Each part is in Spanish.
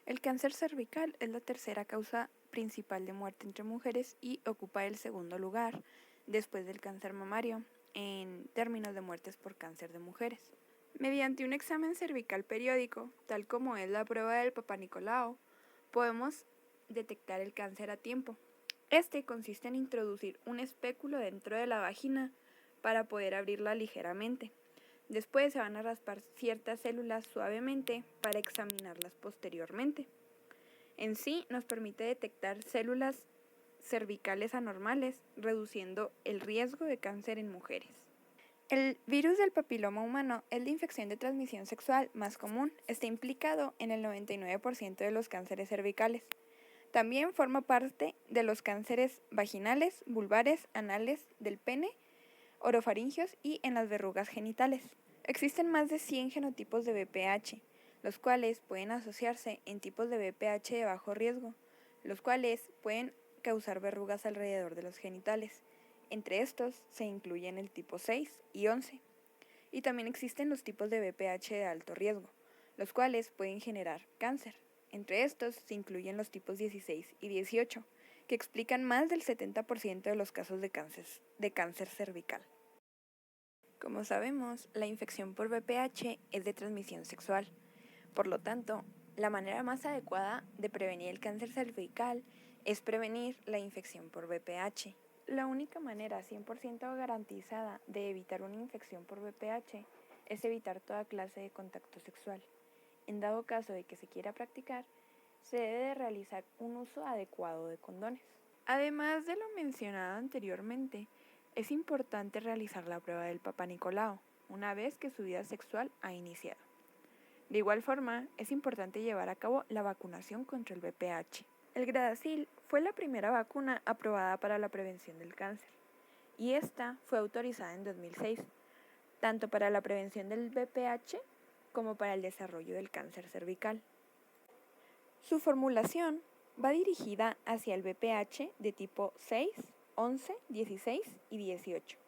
El cáncer cervical es la tercera causa principal de muerte entre mujeres y ocupa el segundo lugar, después del cáncer mamario, en términos de muertes por cáncer de mujeres. Mediante un examen cervical periódico, tal como es la prueba del Papa Nicolau, podemos detectar el cáncer a tiempo. Este consiste en introducir un espéculo dentro de la vagina para poder abrirla ligeramente. Después se van a raspar ciertas células suavemente para examinarlas posteriormente. En sí nos permite detectar células cervicales anormales, reduciendo el riesgo de cáncer en mujeres. El virus del papiloma humano es la infección de transmisión sexual más común. Está implicado en el 99% de los cánceres cervicales. También forma parte de los cánceres vaginales, vulvares, anales, del pene, orofaringios y en las verrugas genitales. Existen más de 100 genotipos de VPH, los cuales pueden asociarse en tipos de VPH de bajo riesgo, los cuales pueden causar verrugas alrededor de los genitales. Entre estos se incluyen el tipo 6 y 11. Y también existen los tipos de VPH de alto riesgo, los cuales pueden generar cáncer. Entre estos se incluyen los tipos 16 y 18, que explican más del 70% de los casos de cáncer cervical. Como sabemos, la infección por VPH es de transmisión sexual. Por lo tanto, la manera más adecuada de prevenir el cáncer cervical es prevenir la infección por VPH. La única manera 100% garantizada de evitar una infección por VPH es evitar toda clase de contacto sexual. En dado caso de que se quiera practicar, se debe de realizar un uso adecuado de condones. Además de lo mencionado anteriormente, es importante realizar la prueba del Papa Nicolau una vez que su vida sexual ha iniciado. De igual forma, es importante llevar a cabo la vacunación contra el VPH. El Gardasil fue la primera vacuna aprobada para la prevención del cáncer, y esta fue autorizada en 2006, tanto para la prevención del VPH como para el desarrollo del cáncer cervical. Su formulación va dirigida hacia el VPH de tipo 6, 11, 16 y 18.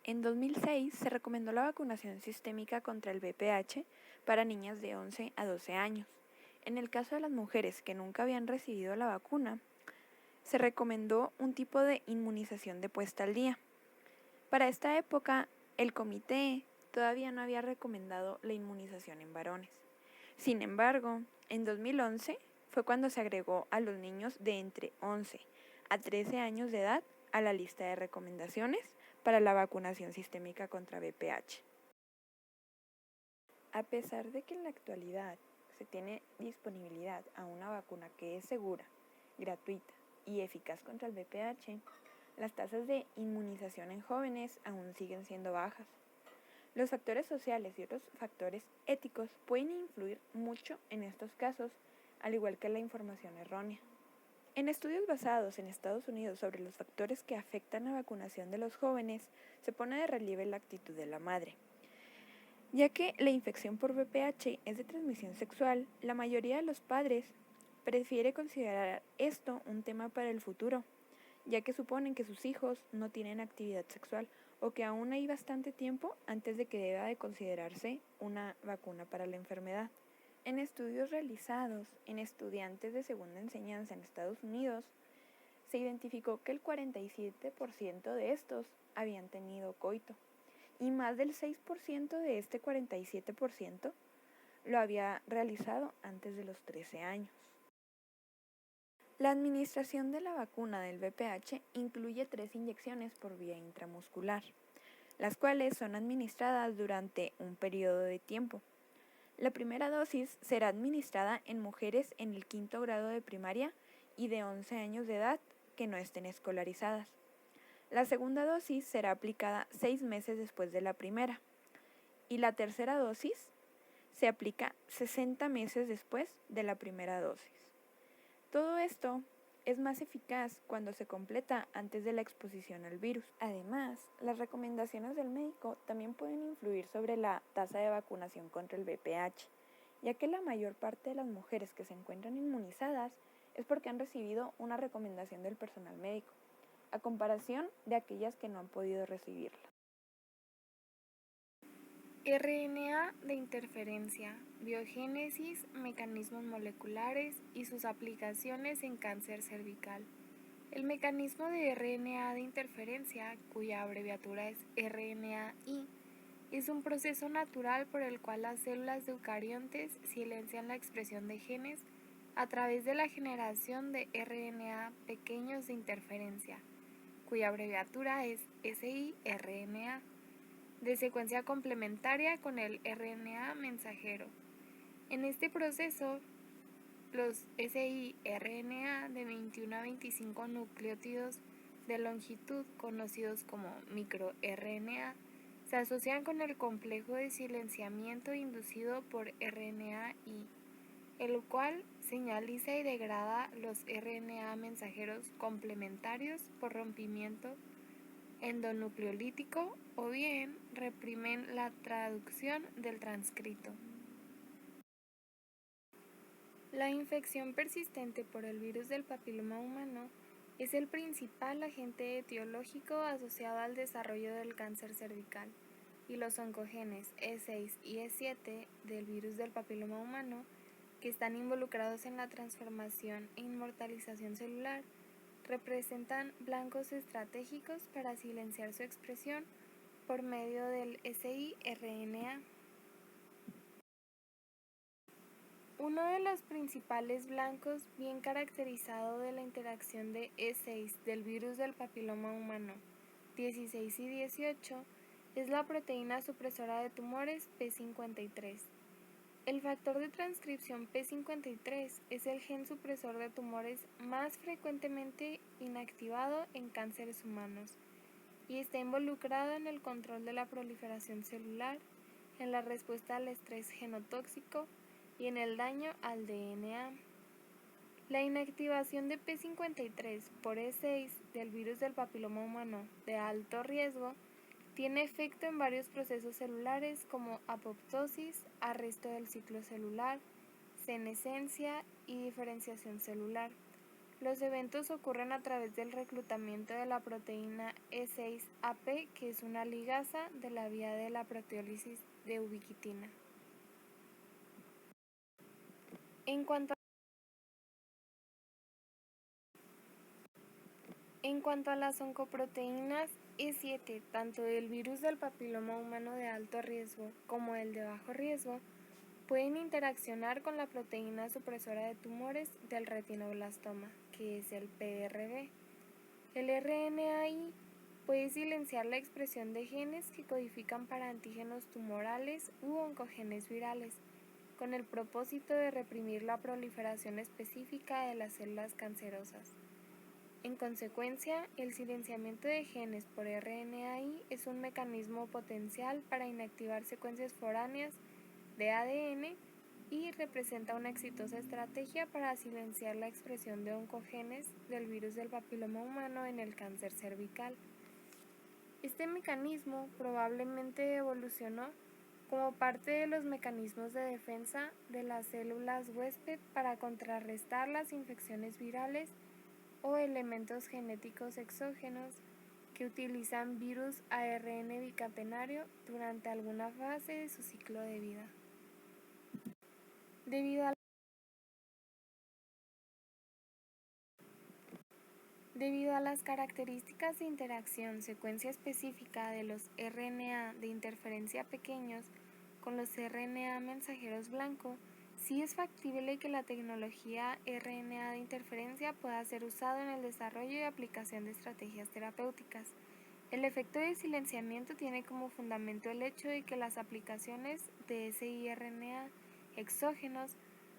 En 2006 se recomendó la vacunación sistémica contra el VPH para niñas de 11 a 12 años. En el caso de las mujeres que nunca habían recibido la vacuna, se recomendó un tipo de inmunización de puesta al día. Para esta época, el comité todavía no había recomendado la inmunización en varones. Sin embargo, en 2011 fue cuando se agregó a los niños de entre 11 a 13 años de edad a la lista de recomendaciones para la vacunación sistémica contra VPH. A pesar de que en la actualidad se tiene disponibilidad a una vacuna que es segura, gratuita y eficaz contra el VPH, las tasas de inmunización en jóvenes aún siguen siendo bajas. Los factores sociales y otros factores éticos pueden influir mucho en estos casos, al igual que la información errónea. En estudios basados en Estados Unidos sobre los factores que afectan la vacunación de los jóvenes, se pone de relieve la actitud de la madre. Ya que la infección por VPH es de transmisión sexual, la mayoría de los padres prefiere considerar esto un tema para el futuro, ya que suponen que sus hijos no tienen actividad sexual o que aún hay bastante tiempo antes de que deba de considerarse una vacuna para la enfermedad. En estudios realizados en estudiantes de segunda enseñanza en Estados Unidos, se identificó que el 47% de estos habían tenido coito y más del 6% de este 47% lo había realizado antes de los 13 años. La administración de la vacuna del VPH incluye 3 inyecciones por vía intramuscular, las cuales son administradas durante un periodo de tiempo. La primera dosis será administrada en mujeres en el 5º grado de primaria y de 11 años de edad que no estén escolarizadas. La segunda dosis será aplicada 6 meses después de la primera, y la tercera dosis se aplica 60 meses después de la primera dosis. Todo esto es más eficaz cuando se completa antes de la exposición al virus. Además, las recomendaciones del médico también pueden influir sobre la tasa de vacunación contra el VPH, ya que la mayor parte de las mujeres que se encuentran inmunizadas es porque han recibido una recomendación del personal médico, a comparación de aquellas que no han podido recibirla. RNA de interferencia, biogénesis, mecanismos moleculares y sus aplicaciones en cáncer cervical. El mecanismo de RNA de interferencia, cuya abreviatura es RNAi, es un proceso natural por el cual las células de eucariontes silencian la expresión de genes a través de la generación de RNA pequeños de interferencia, cuya abreviatura es siRNA, de secuencia complementaria con el RNA mensajero. En este proceso, los siRNA de 21 a 25 nucleótidos de longitud, conocidos como microRNA, se asocian con el complejo de silenciamiento inducido por RNAi, el cual señaliza y degrada los RNA mensajeros complementarios por rompimiento endonucleolítico o bien reprimen la traducción del transcrito. La infección persistente por el virus del papiloma humano es el principal agente etiológico asociado al desarrollo del cáncer cervical, y los oncogenes E6 y E7 del virus del papiloma humano, que están involucrados en la transformación e inmortalización celular, representan blancos estratégicos para silenciar su expresión por medio del siRNA. Uno de los principales blancos bien caracterizado de la interacción de E6 del virus del papiloma humano 16 y 18 es la proteína supresora de tumores P53. El factor de transcripción P53 es el gen supresor de tumores más frecuentemente inactivado en cánceres humanos y está involucrado en el control de la proliferación celular, en la respuesta al estrés genotóxico y en el daño al DNA. La inactivación de P53 por E6 del virus del papiloma humano de alto riesgo tiene efecto en varios procesos celulares como apoptosis, arresto del ciclo celular, senescencia y diferenciación celular. Los eventos ocurren a través del reclutamiento de la proteína E6AP, que es una ligasa de la vía de la proteólisis de ubiquitina. En cuanto a las oncoproteínas E7, tanto del virus del papiloma humano de alto riesgo como el de bajo riesgo, pueden interaccionar con la proteína supresora de tumores del retinoblastoma, que es el PRB. El RNAi puede silenciar la expresión de genes que codifican para antígenos tumorales u oncogenes virales, con el propósito de reprimir la proliferación específica de las células cancerosas. En consecuencia, el silenciamiento de genes por RNAi es un mecanismo potencial para inactivar secuencias foráneas de ADN y representa una exitosa estrategia para silenciar la expresión de oncogenes del virus del papiloma humano en el cáncer cervical. Este mecanismo probablemente evolucionó como parte de los mecanismos de defensa de las células huésped para contrarrestar las infecciones virales o elementos genéticos exógenos que utilizan virus ARN bicatenario durante alguna fase de su ciclo de vida. Debido a las características de interacción secuencia específica de los RNA de interferencia pequeños con los RNA mensajeros blanco, sí es factible que la tecnología RNA de interferencia pueda ser usada en el desarrollo y aplicación de estrategias terapéuticas. El efecto de silenciamiento tiene como fundamento el hecho de que las aplicaciones de siRNA exógenos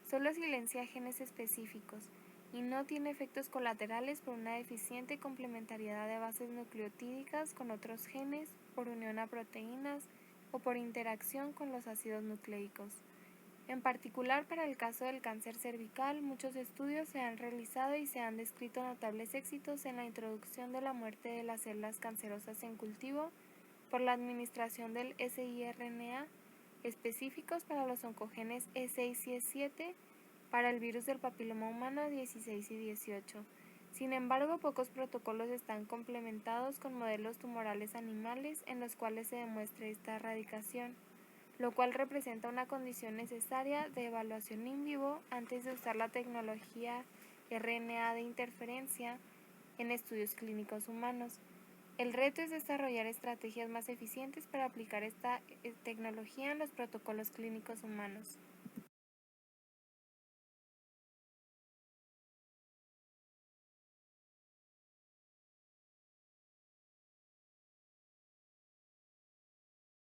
solo silencia genes específicos y no tiene efectos colaterales por una deficiente complementariedad de bases nucleotídicas con otros genes, por unión a proteínas o por interacción con los ácidos nucleicos. En particular, para el caso del cáncer cervical, muchos estudios se han realizado y se han descrito notables éxitos en la introducción de la muerte de las células cancerosas en cultivo por la administración del siRNA específicos para los oncogenes E6 y E7 para el virus del papiloma humano 16 y 18. Sin embargo, pocos protocolos están complementados con modelos tumorales animales en los cuales se demuestre esta erradicación. lo cual representa una condición necesaria de evaluación in vivo antes de usar la tecnología RNA de interferencia en estudios clínicos humanos. El reto es desarrollar estrategias más eficientes para aplicar esta tecnología en los protocolos clínicos humanos.